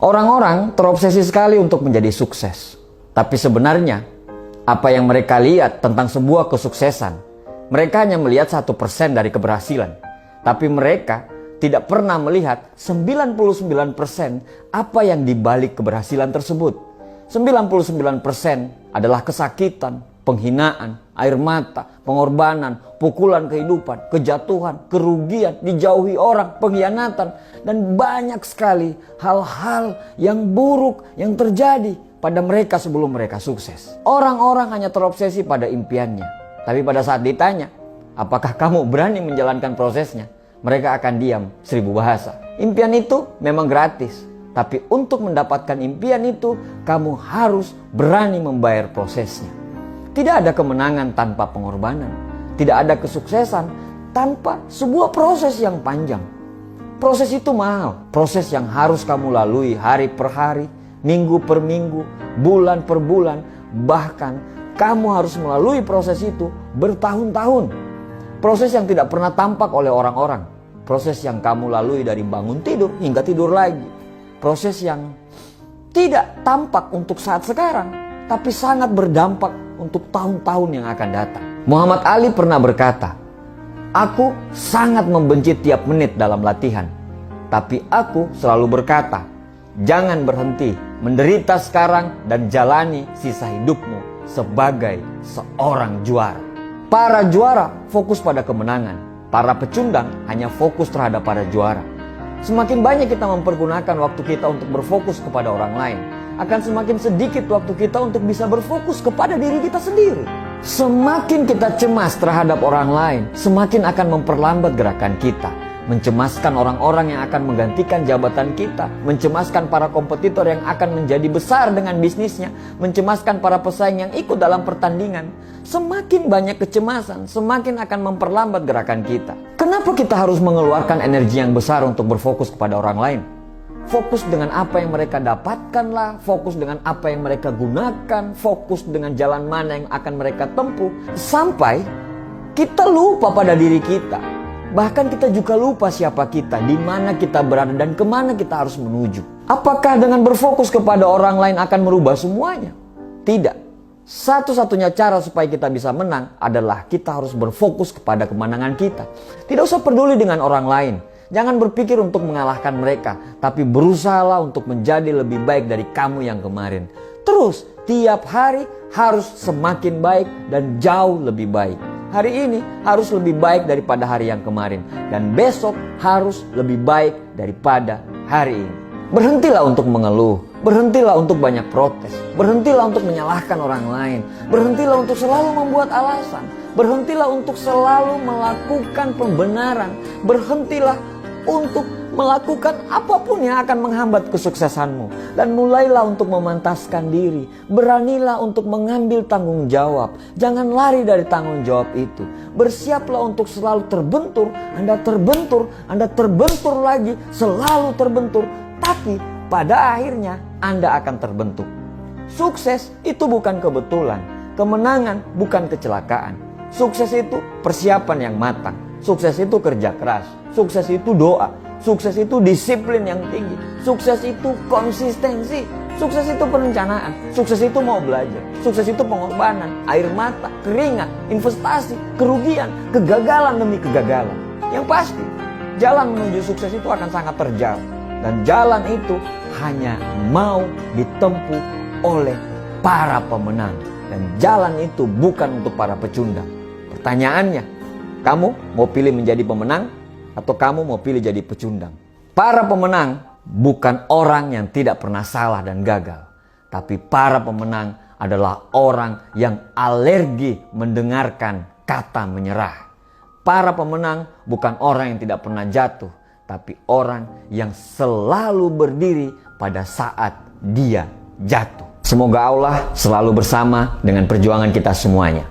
Orang-orang terobsesi sekali untuk menjadi sukses. Tapi sebenarnya, apa yang mereka lihat tentang sebuah kesuksesan, mereka hanya melihat 1% dari keberhasilan. Tapi mereka tidak pernah melihat 99% apa yang dibalik keberhasilan tersebut. 99% adalah kesakitan, penghinaan, air mata, pengorbanan, pukulan kehidupan, kejatuhan, kerugian, dijauhi orang, pengkhianatan, dan banyak sekali hal-hal yang buruk yang terjadi pada mereka sebelum mereka sukses. Orang-orang hanya terobsesi pada impiannya, tapi pada saat ditanya, apakah kamu berani menjalankan prosesnya? Mereka akan diam 1000 bahasa. Impian itu memang gratis, tapi untuk mendapatkan impian itu, kamu harus berani membayar prosesnya. Tidak ada kemenangan tanpa pengorbanan. Tidak ada kesuksesan tanpa sebuah proses yang panjang. Proses itu mahal. Proses yang harus kamu lalui hari per hari, minggu per minggu, bulan per bulan. Bahkan kamu harus melalui proses itu bertahun-tahun. Proses yang tidak pernah tampak oleh orang-orang. Proses yang kamu lalui dari bangun tidur hingga tidur lagi. Proses yang tidak tampak untuk saat sekarang, tapi sangat berdampak untuk tahun-tahun yang akan datang. Muhammad Ali pernah berkata, "Aku sangat membenci tiap menit dalam latihan. Tapi aku selalu berkata, jangan berhenti menderita sekarang dan jalani sisa hidupmu sebagai seorang juara." Para juara fokus pada kemenangan. Para pecundang hanya fokus terhadap para juara. Semakin banyak kita mempergunakan waktu kita untuk berfokus kepada orang lain, akan semakin sedikit waktu kita untuk bisa berfokus kepada diri kita sendiri. Semakin kita cemas terhadap orang lain, semakin akan memperlambat gerakan kita. Mencemaskan orang-orang yang akan menggantikan jabatan kita, mencemaskan para kompetitor yang akan menjadi besar dengan bisnisnya, mencemaskan para pesaing yang ikut dalam pertandingan. Semakin banyak kecemasan, semakin akan memperlambat gerakan kita. Kenapa kita harus mengeluarkan energi yang besar untuk berfokus kepada orang lain? Fokus dengan apa yang mereka dapatkanlah, fokus dengan apa yang mereka gunakan, fokus dengan jalan mana yang akan mereka tempuh, sampai kita lupa pada diri kita. Bahkan kita juga lupa siapa kita, di mana kita berada, dan kemana kita harus menuju. Apakah dengan berfokus kepada orang lain akan merubah semuanya? Tidak. Satu-satunya cara supaya kita bisa menang adalah kita harus berfokus kepada kemenangan kita. Tidak usah peduli dengan orang lain. Jangan berpikir untuk mengalahkan mereka, tapi berusahalah untuk menjadi lebih baik dari kamu yang kemarin. Terus, tiap hari harus semakin baik dan jauh lebih baik. Hari ini harus lebih baik daripada hari yang kemarin. Dan besok harus lebih baik daripada hari ini. Berhentilah untuk mengeluh. Berhentilah untuk banyak protes. Berhentilah untuk menyalahkan orang lain. Berhentilah untuk selalu membuat alasan. Berhentilah untuk selalu melakukan pembenaran. Berhentilah untuk melakukan apapun yang akan menghambat kesuksesanmu. Dan mulailah untuk memantaskan diri. Beranilah untuk mengambil tanggung jawab. Jangan lari dari tanggung jawab itu. Bersiaplah untuk selalu terbentur. Anda terbentur lagi, selalu terbentur. Tapi pada akhirnya Anda akan terbentuk. Sukses itu bukan kebetulan. Kemenangan bukan kecelakaan. Sukses itu persiapan yang matang. Sukses itu kerja keras. Sukses itu doa. Sukses itu disiplin yang tinggi. Sukses itu konsistensi. Sukses itu perencanaan. Sukses itu mau belajar. Sukses itu pengorbanan, air mata, keringat, investasi, kerugian, kegagalan demi kegagalan. Yang pasti, jalan menuju sukses itu akan sangat terjal. Dan jalan itu hanya mau ditempuh oleh para pemenang. Dan jalan itu bukan untuk para pecundang. Pertanyaannya, kamu mau pilih menjadi pemenang atau kamu mau pilih jadi pecundang? Para pemenang bukan orang yang tidak pernah salah dan gagal. Tapi para pemenang adalah orang yang alergi mendengarkan kata menyerah. Para pemenang bukan orang yang tidak pernah jatuh, tapi orang yang selalu berdiri pada saat dia jatuh. Semoga Allah selalu bersama dengan perjuangan kita semuanya.